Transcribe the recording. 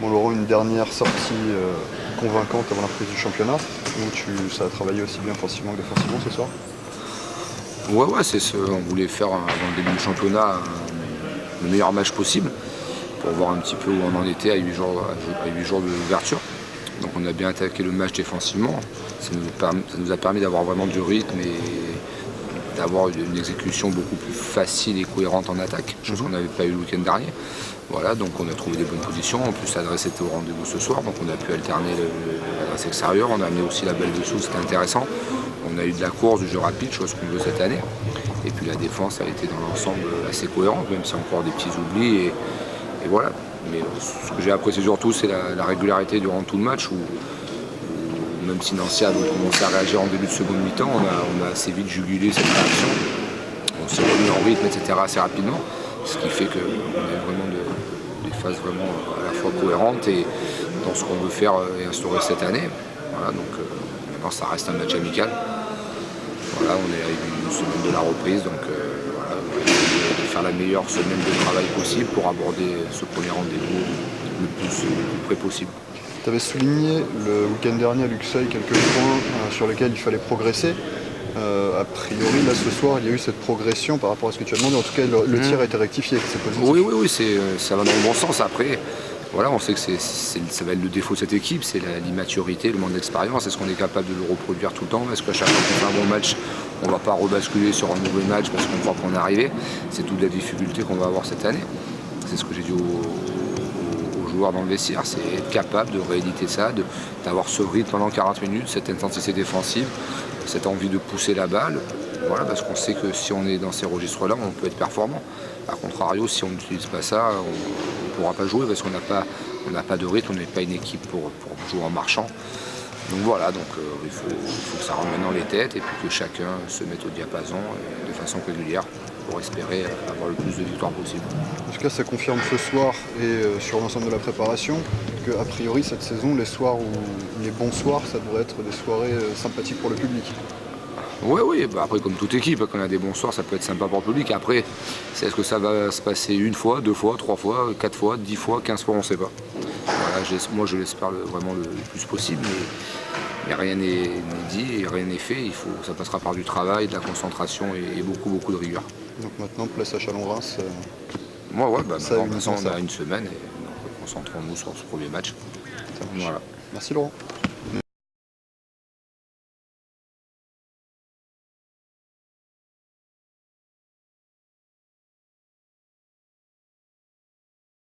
Bon, Laurent, une dernière sortie convaincante avant la reprise du championnat, où ça a travaillé aussi bien offensivement que défensivement ce soir. Ouais, c'est ce. On voulait faire avant le début du championnat le meilleur match possible pour voir un petit peu où on en était à 8 jours de l'ouverture. Donc on a bien attaqué le match défensivement. Ça nous a permis d'avoir vraiment du rythme et d'avoir une exécution beaucoup plus facile et cohérente en attaque, chose qu'on n'avait pas eu le week-end dernier. Voilà, donc on a trouvé des bonnes positions. En plus, l'adresse était au rendez-vous ce soir, donc on a pu alterner l'adresse extérieure. On a amené aussi la balle dessous, c'était intéressant. On a eu de la course, du jeu rapide, chose qu'on veut cette année. Et puis la défense a été dans l'ensemble assez cohérente, même s'il y a encore des petits oublis. Et voilà. Mais ce que j'ai apprécié surtout, c'est la régularité durant tout le match, où même si Nancy a commencé à réagir en début de seconde mi-temps, on a assez vite jugulé cette réaction. On s'est remis en rythme, etc. assez rapidement. Ce qui fait qu'on a vraiment des phases vraiment à la fois cohérentes et dans ce qu'on veut faire et instaurer cette année. Voilà, donc maintenant ça reste un match amical. Voilà, on est à une semaine de la reprise, donc voilà, on va essayer de faire la meilleure semaine de travail possible pour aborder ce premier rendez-vous le plus près possible. Tu avais souligné le week-end dernier à Luxeuil quelques points sur lesquels il fallait progresser. A priori, là ce soir, il y a eu cette progression par rapport à ce que tu as demandé. En tout cas, le tir a été rectifié, c'est positif. Oui, ça va dans le bon sens. Après, voilà, on sait que ça va être le défaut de cette équipe, c'est l'immaturité, le manque d'expérience. Est-ce qu'on est capable de le reproduire tout le temps? Est-ce qu'à chaque fois qu'on fait un bon match, on ne va pas rebasculer sur un nouveau match parce qu'on croit qu'on est arrivé? C'est toute la difficulté qu'on va avoir cette année. C'est ce que j'ai dit aux joueurs dans le vestiaire, c'est être capable de rééditer ça, d'avoir ce rythme pendant 40 minutes, cette intensité défensive, cette envie de pousser la balle. Voilà, parce qu'on sait que si on est dans ces registres-là, on peut être performant. A contrario, si on n'utilise pas ça, on ne pourra pas jouer parce qu'on n'a pas de rythme, on n'est pas une équipe pour jouer en marchant. Donc voilà, il faut que ça rentre maintenant les têtes et puis que chacun se mette au diapason de façon régulière pour espérer avoir le plus de victoires possible. En tout cas, ça confirme ce soir et sur l'ensemble de la préparation qu'a priori, cette saison, les soirs ou les bons soirs, ça devrait être des soirées sympathiques pour le public. Oui, après comme toute équipe, quand on a des bons soirs, ça peut être sympa pour le public. Après, est-ce que ça va se passer une fois, 2 fois, 3 fois, 4 fois, 10 fois, 15 fois, on ne sait pas. Voilà, moi je l'espère vraiment le plus possible, mais rien n'est dit et rien n'est fait. Ça passera par du travail, de la concentration et beaucoup de rigueur. Donc maintenant, place à Chalon-Reims. Maintenant, on a une semaine et donc concentrons-nous sur ce premier match. Voilà. Merci Laurent.